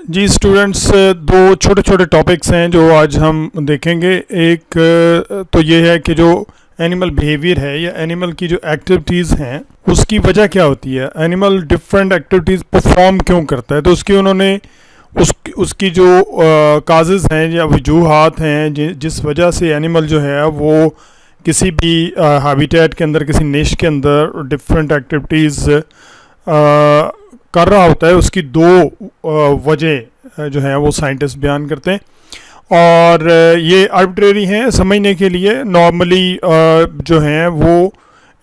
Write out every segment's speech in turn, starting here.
जी students, दो छोटे छोटे टॉपिक्स हैं जो आज हम देखेंगे। एक तो ये है कि जो एनिमल बिहेवियर है या एनिमल की जो एक्टिविटीज़ हैं उसकी वजह क्या होती है, एनिमल डिफरेंट एक्टिविटीज़ परफॉर्म क्यों करता है। तो उसकी उन्होंने उसकी जो काजेज़ हैं या वजूहात हैं जिस वजह से एनिमल जो है वो किसी भी हैबिटेट के अंदर, किसी निश के अंदर डिफरेंट एक्टिविटीज़ कर रहा होता है, उसकी दो वजह जो है वो साइंटिस्ट बयान करते हैं। और ये आर्बिट्रेरी हैं समझने के लिए। नॉर्मली जो हैं वो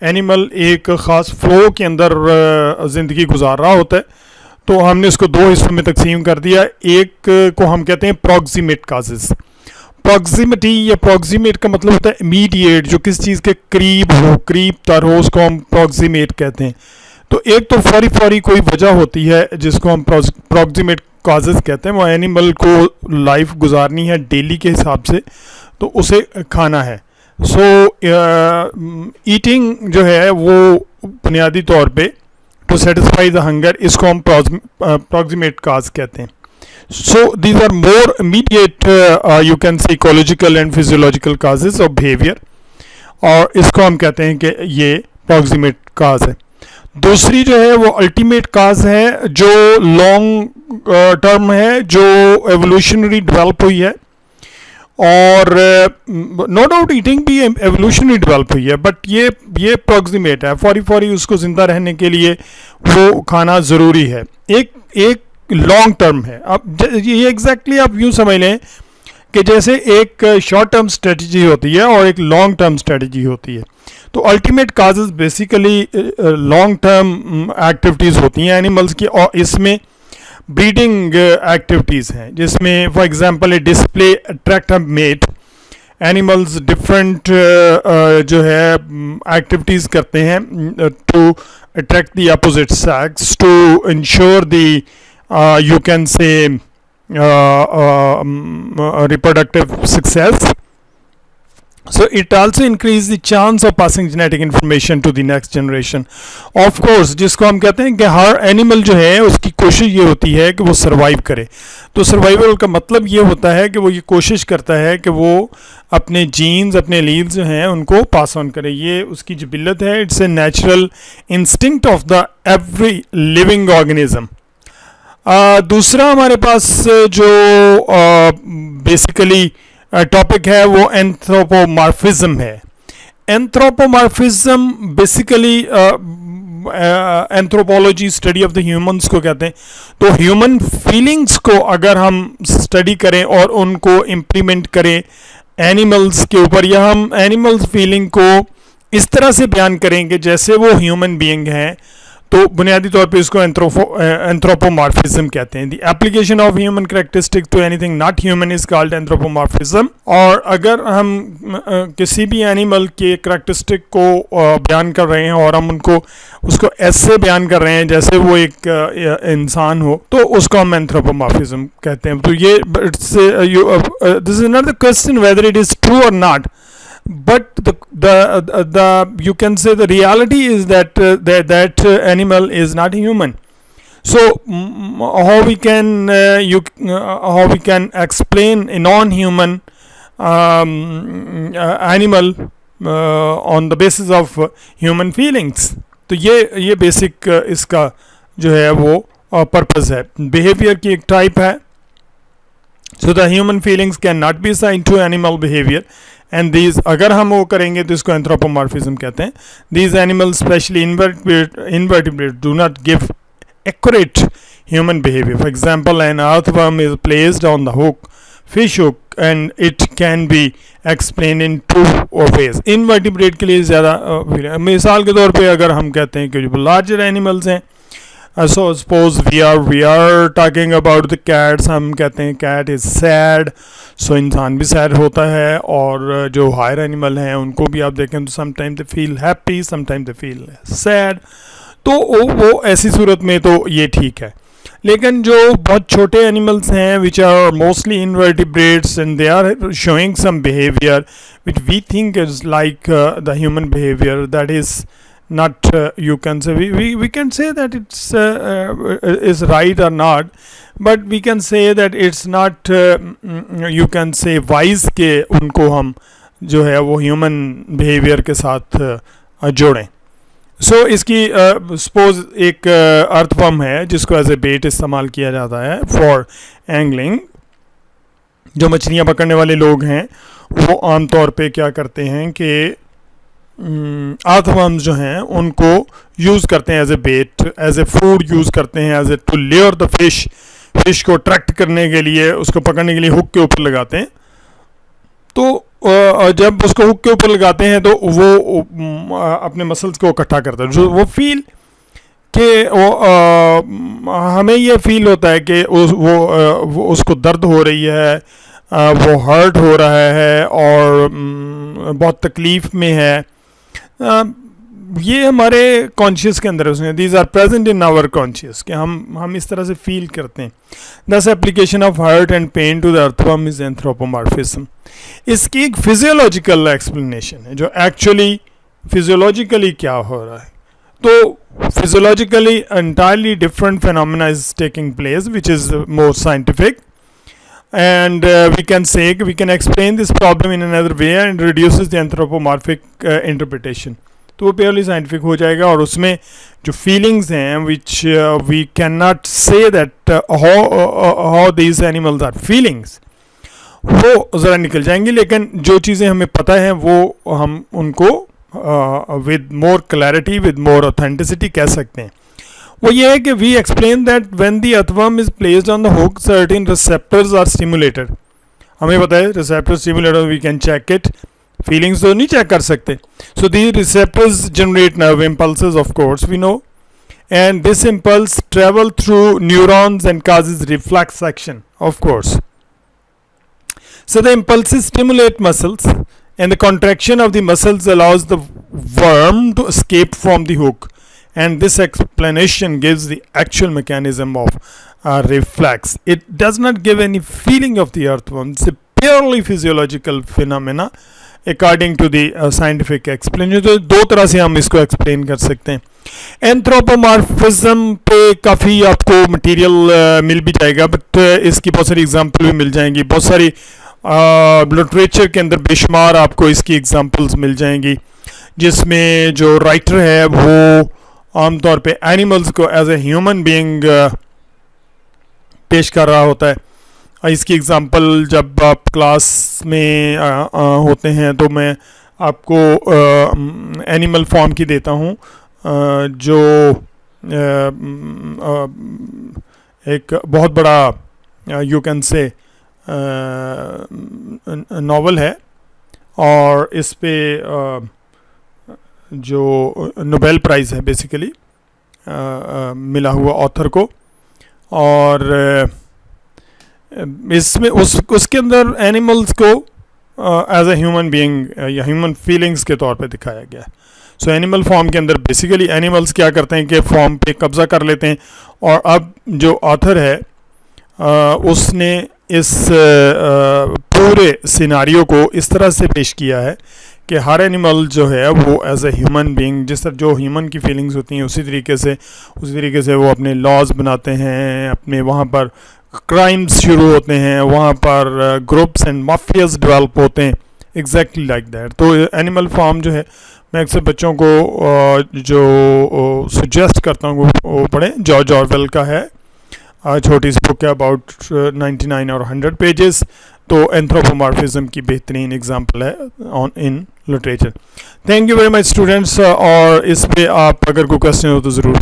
एनिमल एक ख़ास फ्लो के अंदर ज़िंदगी गुजार रहा होता है, तो हमने इसको दो हिस्सों में तकसीम कर दिया। एक को हम कहते हैं प्रॉक्सिमेट काजेज़। प्रॉक्सिमिटी या प्रॉक्सिमेट का मतलब होता है इमीडिएट, जो किस चीज़ के करीब हो, करीब तर हो, उसको हम प्रॉक्सिमेट कहते हैं। तो एक तो फौरी कोई वजह होती है जिसको हम प्रॉक्सिमेट काजेज़ कहते हैं। वो एनिमल को लाइफ गुजारनी है डेली के हिसाब से, तो उसे खाना है। ईटिंग जो है वो बुनियादी तौर पे टू सेटिस्फाई द हंगर, इसको हम प्रॉक्सिमेट काज कहते हैं। So these are more immediate, you can say ecological and physiological causes of behaviour, और इसको हम कहते हैं कि ये प्रॉक्सिमेट काज है। दूसरी जो है वो अल्टीमेट काज है, जो लॉन्ग टर्म है, जो एवोल्यूशनरी डेवलप हुई है। और नो डाउट ईटिंग भी एवोल्यूशनरी डेवलप हुई है, बट ये प्रॉक्सिमेट है। फौरी उसको ज़िंदा रहने के लिए वो खाना ज़रूरी है। एक लॉन्ग टर्म है। अब ये एग्जैक्टली आप यूँ समझ लें कि जैसे एक शॉर्ट टर्म स्ट्रेटजी होती है और एक लॉन्ग टर्म स्ट्रेटजी होती है। तो ultimate causes basically long term activities होती हैं एनिमल्स की, और इसमें ब्रीडिंग एक्टिविटीज़ हैं, जिसमें for example a display attract a mate. Animals different जो है एक्टिविटीज़ करते हैं to attract the opposite sex, to ensure the you can say reproductive success. So it also increases the chance of passing genetic information to the next generation. Of course, जिसको हम कहते हैं कि हर animal जो है उसकी कोशिश ये होती है कि वो सर्वाइव करे। तो सर्वाइवल का मतलब ये होता है कि वो ये कोशिश करता है कि वो अपने जीन्स, अपने लीव्स जो हैं उनको पास ऑन करे। ये उसकी जिबिल्लत है। It's a natural instinct of the every living organism. दूसरा हमारे पास जो बेसिकली टॉपिक है वो एंथ्रोपोमॉर्फिज्म है। Anthropomorphism basically anthropology, study of the humans को कहते हैं। तो ह्यूमन फीलिंग्स को अगर हम स्टडी करें और उनको इम्प्लीमेंट करें एनिमल्स के ऊपर, या हम एनिमल्स फीलिंग को इस तरह से बयान करेंगे जैसे वो ह्यूमन बीइंग हैं, तो बुनियादी तौर पे इसको एंथ्रोपोमॉर्फिज्म कहते हैं। The application of human characteristic to anything not human is called anthropomorphism. और अगर हम किसी भी एनिमल के कैरेक्टरिस्टिक को बयान कर रहे हैं और हम उसको ऐसे बयान कर रहे हैं जैसे वो एक इंसान हो, तो उसको हम एंथ्रोपोमॉर्फिज्म कहते हैं। तो ये this is not the question whether it is true और not, but the you can say the reality is that that animal is not human. So how we can explain a non-human animal on the basis of human feelings? तो ये basic इसका जो है वो purpose है। Behaviour की एक type है। So the human feelings cannot be assigned to animal behavior, and these अगर हम वो करेंगे तो इसको एंथ्रोपोमॉर्फिज्म कहते हैं। These animals, especially invertebrates, do not give accurate human behavior. For example, an earthworm is placed on the fish hook, and it can be explained in two ways. Invertebrate के लिए ज़्यादा मिसाल के तौर पे अगर हम कहते हैं कि जो लार्जर एनिमल्स हैं, so suppose we are talking about the cats, हम कहते हैं cat is sad, so इंसान भी sad होता है। और जो हायर एनिमल हैं उनको भी आप देखें तो sometimes they feel happy, sometimes they feel sad। तो वो ऐसी सूरत में तो ये ठीक है। लेकिन जो बहुत छोटे एनिमल्स हैं which are mostly invertebrates and they are showing some behavior which we think is like the human behavior, that is not you can say we can say that it's is right or not, but we can say that it's not you can say wise के उनको हम जो है वो human behaviour के साथ जोड़ें. सो इसकी सपोज एक अर्थवर्म है जिसको एज ए बेट इस्तेमाल किया जाता है फॉर एंगलिंग. जो मछलियाँ पकड़ने वाले लोग हैं वो आमतौर पे क्या करते हैं कि अर्थवर्म्स जो हैं उनको यूज़ करते हैं as a bait, as a food use करते हैं, as a to lure the fish को अट्रैक्ट करने के लिए, उसको पकड़ने के लिए हुक के ऊपर लगाते हैं. तो जब उसको हुक के ऊपर लगाते हैं तो वो अपने मसल्स को इकट्ठा करता है. जो वो फील कि हमें ये फील होता है कि वो उसको दर्द हो रही है, वो हर्ट हो रहा है और बहुत तकलीफ़ में है. ये हमारे कॉन्शियस के अंदर उसने these are present in our conscious कि हम इस तरह से फील करते हैं. This application of hurt and pain to the earthworm is anthropomorphism. इसकी एक फिजियोलॉजिकल एक्सप्लेनेशन है जो एक्चुअली फिजियोलॉजिकली क्या हो रहा है. तो physiologically entirely different phenomena is taking place which is more scientific. And we can explain this problem in another way and reduces the anthropomorphic interpretation. तो वो प्योरली साइंटिफिक हो जाएगा और उसमें जो फीलिंग्स हैं which we cannot say that how these animals are feelings वो ज़रा निकल जाएंगी. लेकिन जो चीज़ें हमें पता है वो हम उनको with more clarity, with more authenticity कह सकते हैं. वो ये है कि we explain that when the earthworm is placed on the hook certain receptors are stimulated. हमें पता है receptor stimulated, we can check it. Feelings तो नहीं चेक कर सकते. So the receptors generate nerve impulses of course we know, and this impulse travel through neurons and causes reflex action of course. So the impulses stimulate muscles and the contraction of the muscles allows the worm to escape from the hook. And this explanation gives the actual mechanism of reflex. It does not give any feeling of the earthworm. It's a purely physiological phenomena according to the scientific explanation. तो दो तरह से हम इसको explain कर सकते हैं. Anthropomorphism पे काफ़ी आपको मटेरियल मिल भी जाएगा, बट इसकी बहुत सारी एग्जांपल भी मिल जाएंगी. बहुत सारी लिटरेचर के अंदर बेशुमार आपको इसकी एग्जांपल्स मिल जाएंगी जिसमें जो राइटर है वो आमतौर पे एनिमल्स को एज ए ह्यूमन बीइंग पेश कर रहा होता है. इसकी एग्जांपल जब आप क्लास में होते हैं तो मैं आपको एनिमल फॉर्म की देता हूँ जो एक बहुत बड़ा यू कैन से नॉवल है और इस पे जो नोबेल प्राइज़ है बेसिकली मिला हुआ ऑथर को. और इसमें उसके अंदर एनिमल्स को एज ए ह्यूमन बीइंग या ह्यूमन फीलिंग्स के तौर पे दिखाया गया है. सो एनिमल फॉर्म के अंदर बेसिकली एनिमल्स क्या करते हैं कि फॉर्म पे कब्ज़ा कर लेते हैं. और अब जो ऑथर है उसने इस पूरे सिनारियो को इस तरह से पेश किया है कि हर एनिमल जो है वो एज ए ह्यूमन बीइंग जिस तरह जो ह्यूमन की फीलिंग्स होती हैं उसी तरीके से वो अपने लॉज बनाते हैं, अपने वहाँ पर क्राइम्स शुरू होते हैं, वहाँ पर ग्रुप्स एंड माफियाज डेवलप होते हैं एग्जैक्टली लाइक दैट. तो एनिमल फार्म जो है मैं अक्सर बच्चों को जो सजेस्ट करता हूँ वो पढ़ें. जॉर्ज ऑरवेल का है, छोटी सी बुक है अबाउट 99 और 100 पेजेस. तो एंथ्रोपोमॉर्फिज्म की बेहतरीन एग्जांपल है on in literature. Thank you very much students. और इस पे आप अगर कोई क्वेश्चन हो तो ज़रूर